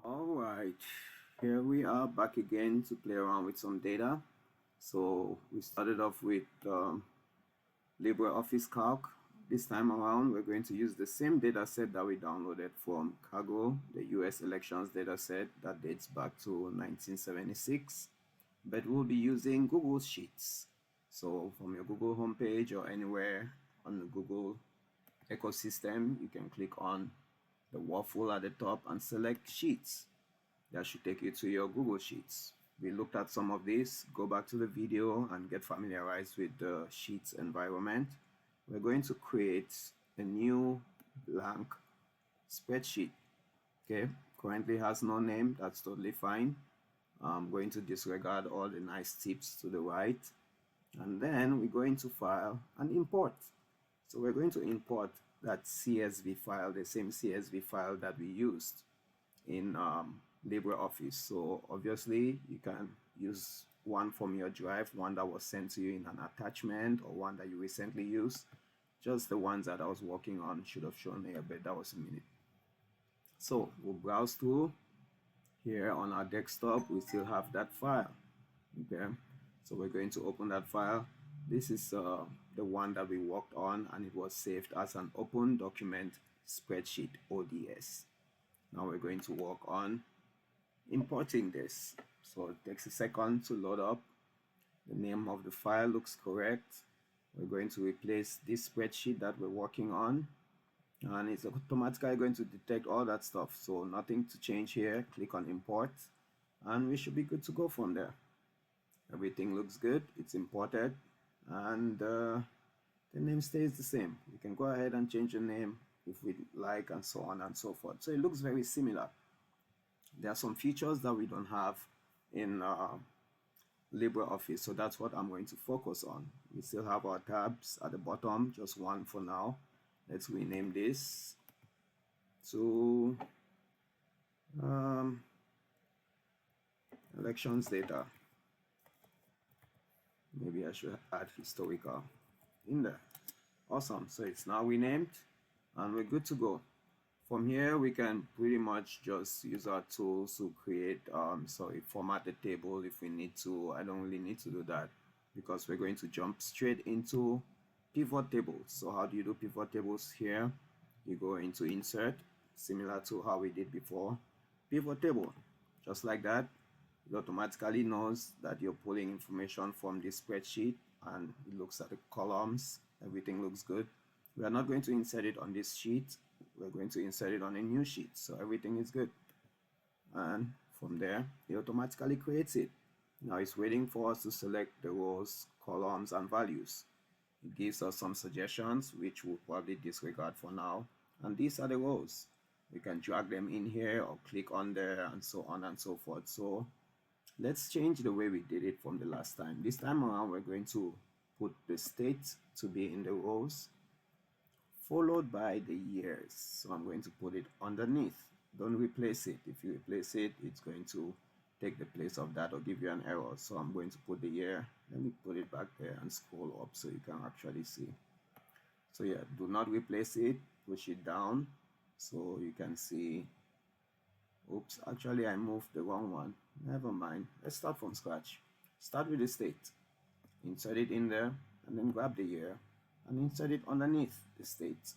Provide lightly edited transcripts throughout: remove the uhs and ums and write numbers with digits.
Alright, here we are back again to play around with some data. So we started off with LibreOffice Calc. This time around, we're going to use the same data set that we downloaded from Kaggle, the US elections data set that dates back to 1976. But we'll be using Google Sheets. So from your Google homepage or anywhere on the Google ecosystem, you can click on the waffle at the top and select Sheets. That should take you to your Google Sheets. We looked at some of this. Go back to the video and get familiarized with the Sheets environment. We're going to create a new blank spreadsheet. Okay, currently has no name. That's totally fine. I'm going to disregard all the nice tips to the right. And then we go into File and Import. So we're going to import that CSV file, the same CSV file that we used in LibreOffice. So obviously you can use one from your drive, one that was sent to you in an attachment, or one that you recently used. Just the ones that I was working on should have shown here, but that was a minute. So we'll browse through. Here on our desktop, we still have that file. Okay, so we're going to open that file. This is the one that we worked on, and it was saved as an open document spreadsheet ODS. Now we're going to work on importing this. So it takes a second to load up. The name of the file looks correct. We're going to replace this spreadsheet that we're working on, and it's automatically going to detect all that stuff. So nothing to change here. Click on import and we should be good to go from there. Everything looks good. It's imported, and the name stays the same. We can go ahead and change the name if we like, and so on and so forth. So it looks very similar. There are some features that we don't have in LibreOffice, so that's what I'm going to focus on. We still have our tabs at the bottom, just one for now. Let's rename this to elections data. Maybe I should add historical in there. Awesome, so it's now renamed and we're good to go. From here we can pretty much just use our tools to create format the table if we need to. I don't really need to do that because we're going to jump straight into pivot tables. So how do you do pivot tables here? You go into insert, similar to how we did before, pivot table, just like that. It automatically knows that you're pulling information from this spreadsheet, and it looks at the columns. Everything looks good. We are not going to insert it on this sheet. We're going to insert it on a new sheet, so everything is good. And from there, it automatically creates it. Now it's waiting for us to select the rows, columns, and values. It gives us some suggestions, which we'll probably disregard for now. And these are the rows. We can drag them in here or click on there, and so on and so forth. So let's change the way we did it from the last time. This time around, we're going to put the state to be in the rows, followed by the years. So I'm going to put it underneath. Don't replace it. If you replace it, it's going to take the place of that or give you an error. So I'm going to put the year. Let me put it back there and scroll up so you can actually see. So yeah, do not replace it. Push it down so you can see. Oops, actually I moved the wrong one. Never mind. Let's start from scratch. Start with the state. Insert it in there, and then grab the year and insert it underneath the state.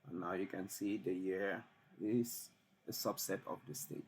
And now you can see the year is a subset of the state.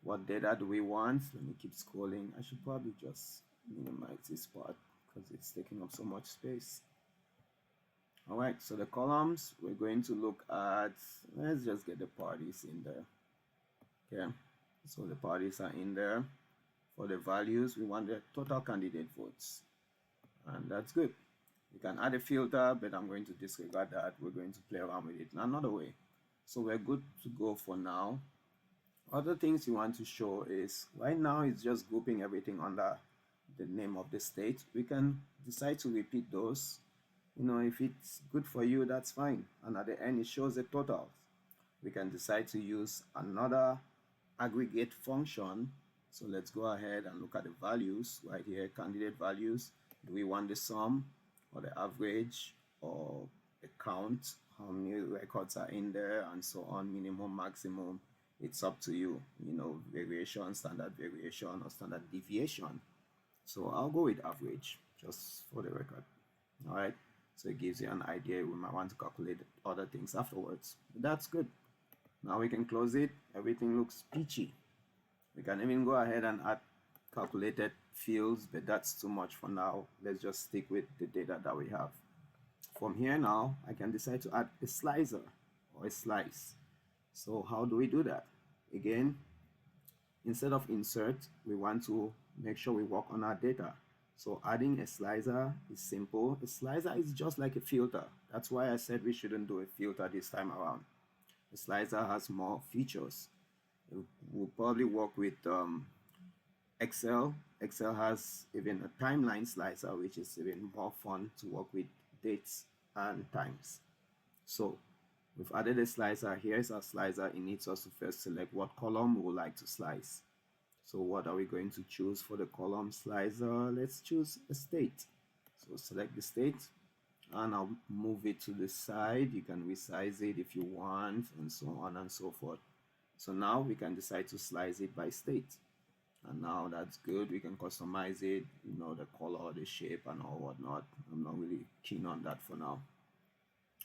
What data do we want? Let me keep scrolling. I should probably just minimize this part because it's taking up so much space. Alright, so the columns, we're going to look at, let's just get the parties in there. Okay, so the parties are in there. For the values, we want the total candidate votes, and that's good. You can add a filter, but I'm going to disregard that. We're going to play around with it in another way. So we're good to go for now. Other things you want to show is, right now it's just grouping everything under the name of the state. We can decide to repeat those. If it's good for you, that's fine. And at the end, it shows the totals. We can decide to use another aggregate function. So let's go ahead and look at the values right here, candidate values. Do we want the sum or the average or the count, how many records are in there, and so on, minimum, maximum, it's up to you, variation, standard variation, or standard deviation. So I'll go with average just for the record. All right. So it gives you an idea. We might want to calculate other things afterwards. But that's good. Now we can close it. Everything looks peachy. We can even go ahead and add calculated fields, but that's too much for now. Let's just stick with the data that we have. From here now, I can decide to add a slicer or a slice. So how do we do that? Again, instead of insert, we want to make sure we work on our data. So adding a slicer is simple. A slicer is just like a filter. That's why I said we shouldn't do a filter this time around. A slicer has more features. We'll probably work with Excel. Excel has even a timeline slicer, which is even more fun to work with dates and times. So we've added a slicer. Here's our slicer. It needs us to first select what column we would like to slice. So what are we going to choose for the column slicer? Let's choose a state. So select the state and I'll move it to the side. You can resize it if you want, and so on and so forth. So now we can decide to slice it by state. And now that's good. We can customize it, the color, the shape, and all whatnot. I'm not really keen on that for now.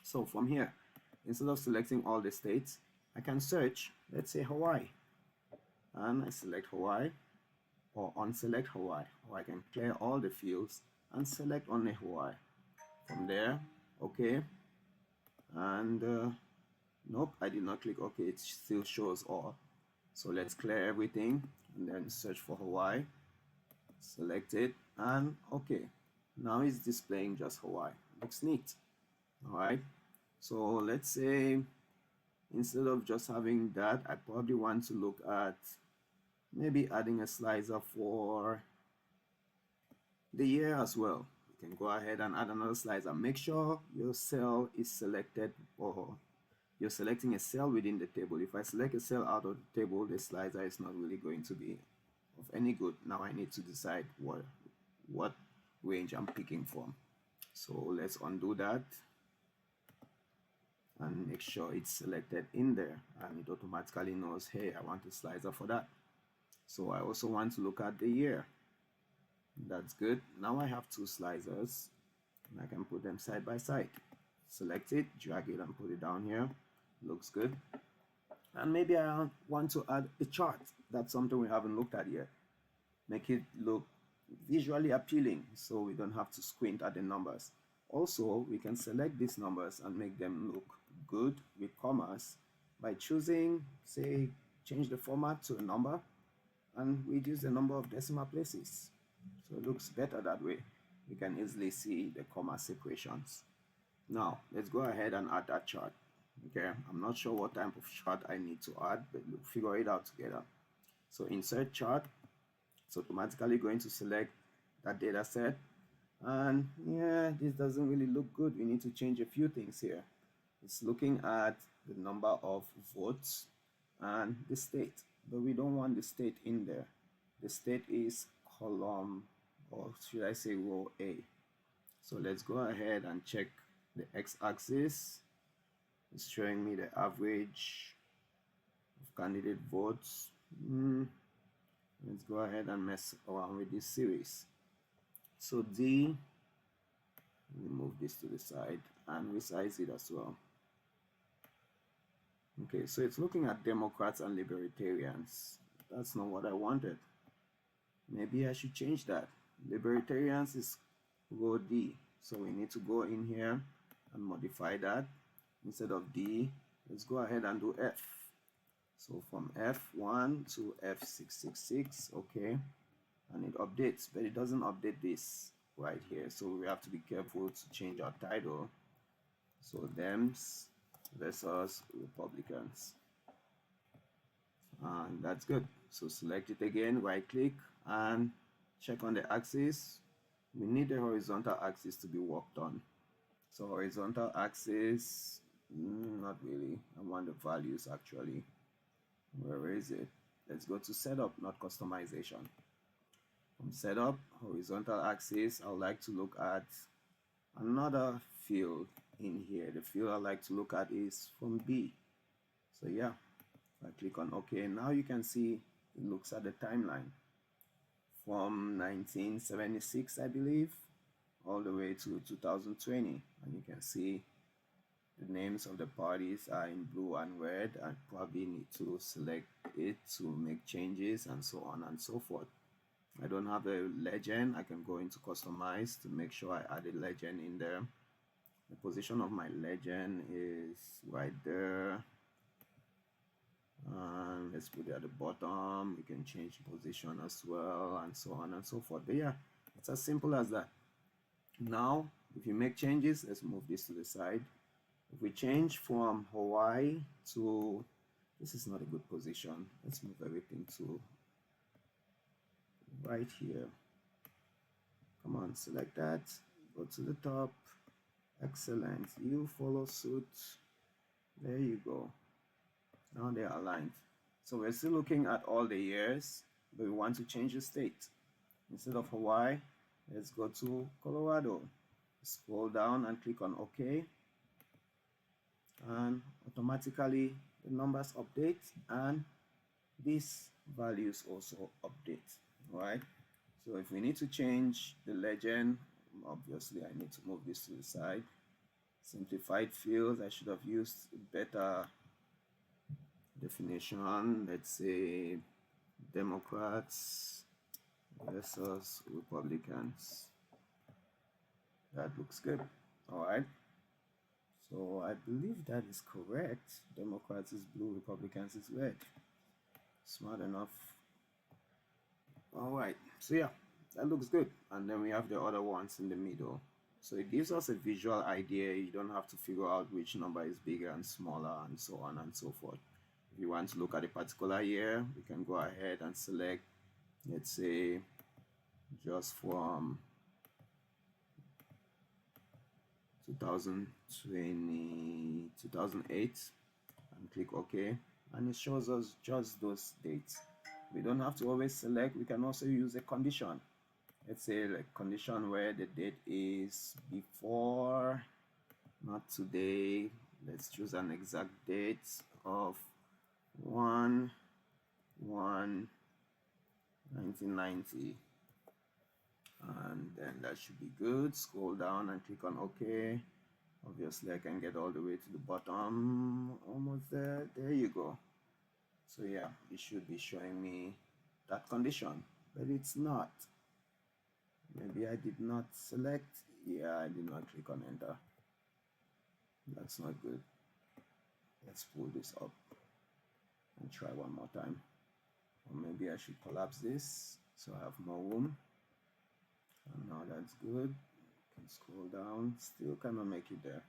So from here, instead of selecting all the states, I can search, let's say Hawaii. And I select Hawaii or unselect Hawaii, or I can clear all the fields and select only Hawaii. From there, okay, and nope, I did not click OK. It still shows all. So let's clear everything and then search for Hawaii, select it, and okay, now it's displaying just Hawaii. Looks neat. All right, so let's say instead of just having that, I probably want to look at maybe adding a slicer for the year as well. You can go ahead and add another slicer. Make sure your cell is selected, or you're selecting a cell within the table. If I select a cell out of the table, the slicer is not really going to be of any good. Now I need to decide what range I'm picking from. So let's undo that and make sure it's selected in there, and it automatically knows, hey, I want a slicer for that. So I also want to look at the year. That's good. Now I have two slicers and I can put them side by side. Select it, drag it, and put it down here. Looks good. And maybe I want to add a chart. That's something we haven't looked at yet. Make it look visually appealing so we don't have to squint at the numbers. Also, we can select these numbers and make them look good with commas by choosing, say, change the format to a number and reduce the number of decimal places. So it looks better that way. You can easily see the comma separations. Now, let's go ahead and add that chart. Okay, I'm not sure what type of chart I need to add, but we'll figure it out together. So insert chart. It's automatically going to select that data set. And yeah, this doesn't really look good. We need to change a few things here. It's looking at the number of votes and the state, but we don't want the state in there. The state is column, or should I say row A. So let's go ahead and check the x-axis. It's showing me the average of candidate votes. Let's go ahead and mess around with this series. So D, let me move this to the side and resize it as well. Okay, so it's looking at Democrats and Libertarians. That's not what I wanted. Maybe I should change that. Libertarians is row D. So we need to go in here and modify that. Instead of D, let's go ahead and do F. So from F1 to F666, okay. And it updates, but it doesn't update this right here. So we have to be careful to change our title. So Dems versus Republicans. And that's good. So select it again, right click, and check on the axis. We need the horizontal axis to be worked on. So horizontal axis, not really. I want the values actually. Where is it? Let's go to setup, not customization. From setup, horizontal axis, I would like to look at another field in here. The field I like to look at is from B. So yeah, If I click on OK, now you can see it looks at the timeline from 1976, I believe, all the way to 2020, and you can see the names of the parties are in blue and red. I probably need to select it to make changes and so on and so forth. I don't have a legend. I can go into customize to make sure I add a legend in there. The position of my legend is right there, and let's put it at the bottom. We can change the position as well and so on and so forth. But yeah, it's as simple as that. Now if you make changes, let's move this to the side. If we change from Hawaii to, this is not a good position, let's move everything to right here. Come on, select that, go to the top. Excellent, you follow suit. There you go. Now they are aligned. So we're still looking at all the years, but we want to change the state. Instead of Hawaii, let's go to Colorado. Scroll down and click on OK, and automatically the numbers update and these values also update. All right, so if we need to change the legend, obviously I need to move this to the side. Simplified fields, I should have used better definition. Let's say Democrats versus Republicans. That looks good. All right, so I believe that is correct. Democrats is blue, Republicans is red. Smart enough. All right, so yeah, that looks good. And then we have the other ones in the middle. So it gives us a visual idea. You don't have to figure out which number is bigger and smaller and so on and so forth. If you want to look at a particular year, we can go ahead and select, let's say, just from 2020, 2008, and click OK, and it shows us just those dates. We don't have to always select. We can also use a condition. Let's say a condition where the date is before, not today. Let's choose an exact date of 1/1/1990, and then that should be good. Scroll down and click on OK. Obviously I can get all the way to the bottom, almost there. There you go. So yeah, it should be showing me that condition, but it's not. Maybe I did not select. Yeah, I did not click on enter. That's not good. Let's pull this up and try one more time. Or maybe I should collapse this so I have more room. And now that's good. Can scroll down. Still cannot make it there.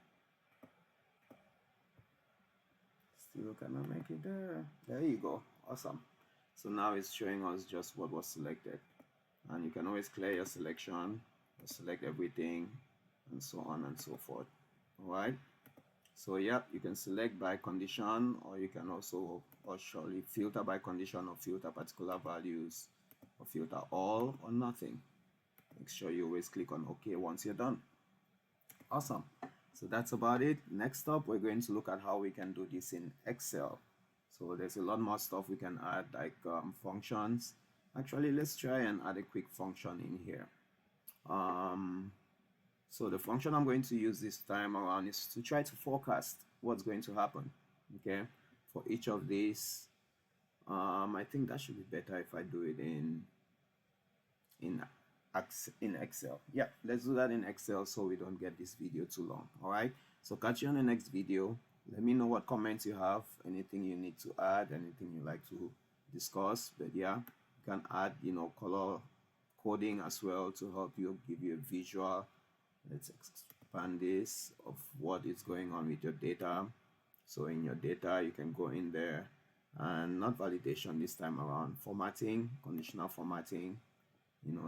Still cannot make it there. There you go. Awesome. So now it's showing us just what was selected. And you can always clear your selection, select everything, and so on and so forth. All right. So yeah, you can select by condition, or you can also actually filter by condition, or filter particular values, or filter all or nothing. Make sure you always click on OK once you're done. Awesome. So that's about it. Next up, we're going to look at how we can do this in Excel. So there's a lot more stuff we can add, like functions. Actually, let's try and add a quick function in here. So the function I'm going to use this time around is to try to forecast what's going to happen, okay, for each of these. I think that should be better if I do it in Excel. Yeah, let's do that in Excel so we don't get this video too long. All right, so catch you on the next video. Let me know what comments you have, anything you need to add, anything you like to discuss. But yeah, you can add, color coding as well to help you, give you a visual. Let's expand this of what is going on with your data. So in your data, you can go in there, and not validation this time around, formatting, conditional formatting,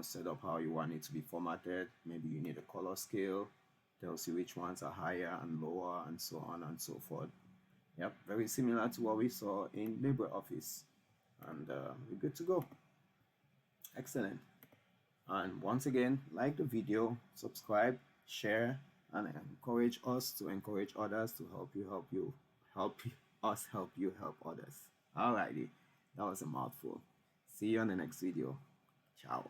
set up how you want it to be formatted. Maybe you need a color scale, tells you which ones are higher and lower, and so on and so forth. Yep, very similar to what we saw in LibreOffice. And we're good to go. Excellent. And once again, like the video, subscribe, share, and encourage us to encourage others to help us help you help others. Alrighty, that was a mouthful. See you on the next video. Ciao.